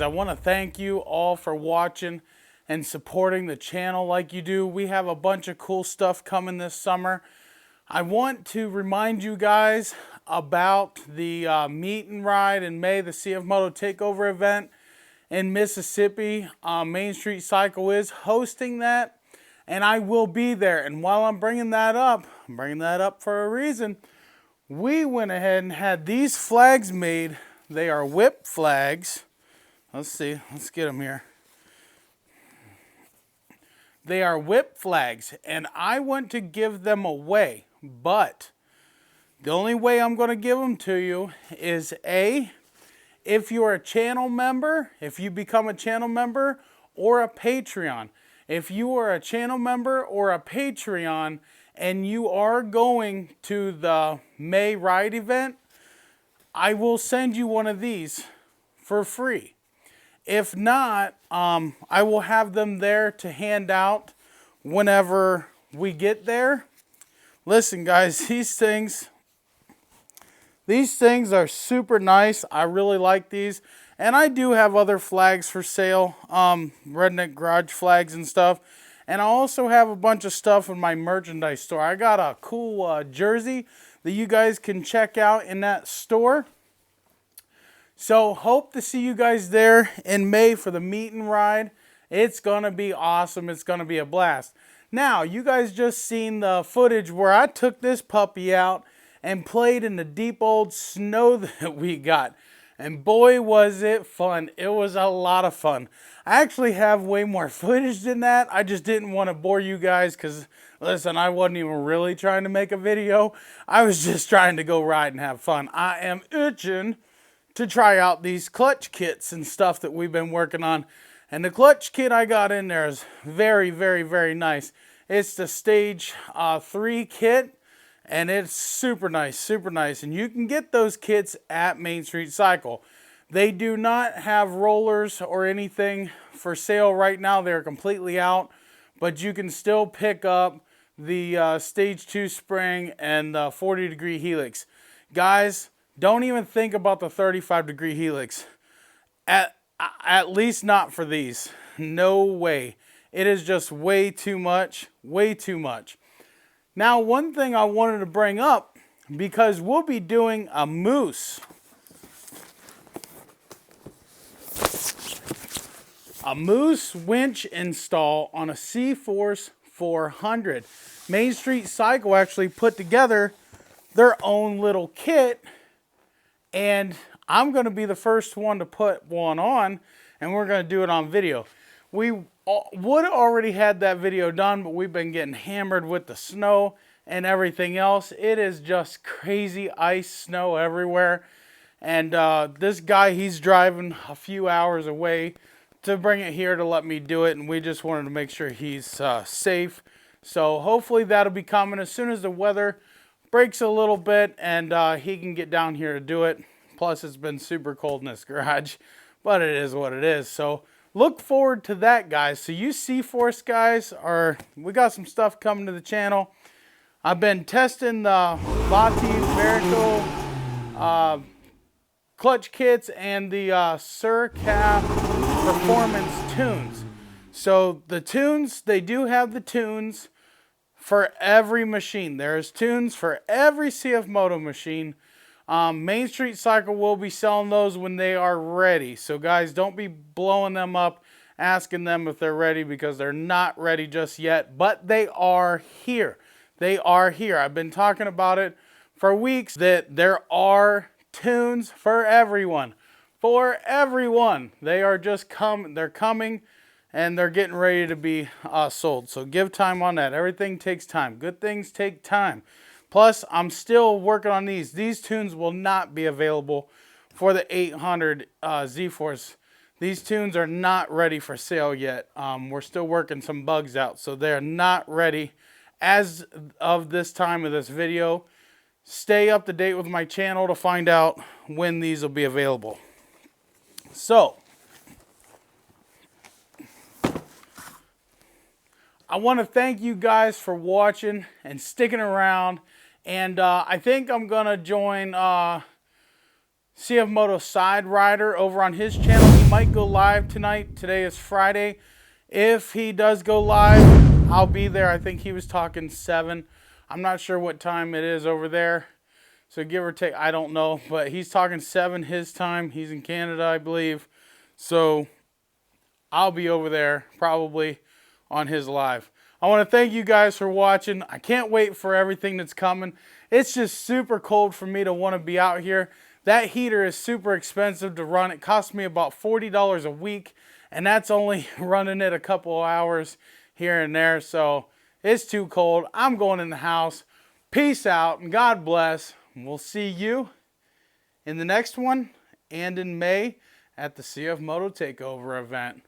guys, I want to thank you all for watching and supporting the channel like you do. We have a bunch of cool stuff coming this summer. I want to remind you guys about the meet and ride in May, the CFMOTO Takeover event in Mississippi. Main Street Cycle is hosting that, and I will be there. And while I'm bringing that up for a reason. We went ahead and had these flags made. They are whip flags. Let's see, let's get them here. They are whip flags, and I want to give them away, but the only way I'm going to give them to you is if you're a channel member, if you become a channel member or a Patreon. If you are a channel member or a Patreon and you are going to the May ride event, I will send you one of these for free. If not, I will have them there to hand out whenever we get there. Listen guys, these things are super nice. I really like these. And I do have other flags for sale, Redneck Garage flags and stuff. And I also have a bunch of stuff in my merchandise store. I got a cool jersey that you guys can check out in that store. So hope to see you guys there in May for the meet and ride. It's going to be awesome. It's going to be a blast. Now, you guys just seen the footage where I took this puppy out and played in the deep old snow that we got. And boy, was it fun. It was a lot of fun. I actually have way more footage than that. I just didn't want to bore you guys because, listen, I wasn't even really trying to make a video. I was just trying to go ride and have fun. I am itching to try out these clutch kits and stuff that we've been working on. And the clutch kit I got in there is very, very, very nice. It's the Stage 3 kit. And it's super nice, super nice. And you can get those kits at Main Street Cycle. They do not have rollers or anything for sale right now. They're completely out. But you can still pick up the Stage 2 spring and the 40-degree helix. Guys, don't even think about the 35-degree helix. At least not for these. No way. It is just way too much. Way too much. Now, one thing I wanted to bring up, because we'll be doing a moose winch install on a CForce 400. Main Street Cycle actually put together their own little kit, and I'm going to be the first one to put one on, and we're going to do it on video. We would have already had that video done, but we've been getting hammered with the snow and everything else. It is just crazy ice, snow everywhere. And this guy, he's driving a few hours away to bring it here to let me do it. And we just wanted to make sure he's safe. So hopefully that'll be coming as soon as the weather breaks a little bit and he can get down here to do it. Plus, it's been super cold in this garage, but it is what it is. So look forward to that, guys. So you CForce guys, we got some stuff coming to the channel. I've been testing the Latif Verico clutch kits and the Surcap Performance tunes. So the tunes, they do have the tunes for every machine. There's tunes for every CFMOTO machine. Main Street Cycle will be selling those when they are ready. So guys, don't be blowing them up, asking them if they're ready, because they're not ready just yet. But they are here. They are here. I've been talking about it for weeks that there are tunes for everyone. For everyone. They are just they're coming and they're getting ready to be sold. So give time on that. Everything takes time. Good things take time. Plus, I'm still working on these. These tunes will not be available for the 800 Z-Force. These tunes are not ready for sale yet. We're still working some bugs out, so they're not ready as of this time of this video. Stay up to date with my channel to find out when these will be available. So, I want to thank you guys for watching and sticking around. And I think I'm going to join CFMOTO Side Rider over on his channel. might go live tonight. Today is Friday. If he does go live, I'll be there. I think he was talking 7. I'm not sure what time it is over there. So give or take, I don't know. But he's talking 7 his time. He's in Canada, I believe. So I'll be over there probably on his live. I want to thank you guys for watching. I can't wait for everything that's coming. It's just super cold for me to want to be out here. That heater is super expensive to run. It costs me about $40 a week, and that's only running it a couple hours here and there. So it's too cold. I'm going in the house. Peace out and God bless. We'll see you in the next one and in May at the CFMOTO Takeover event.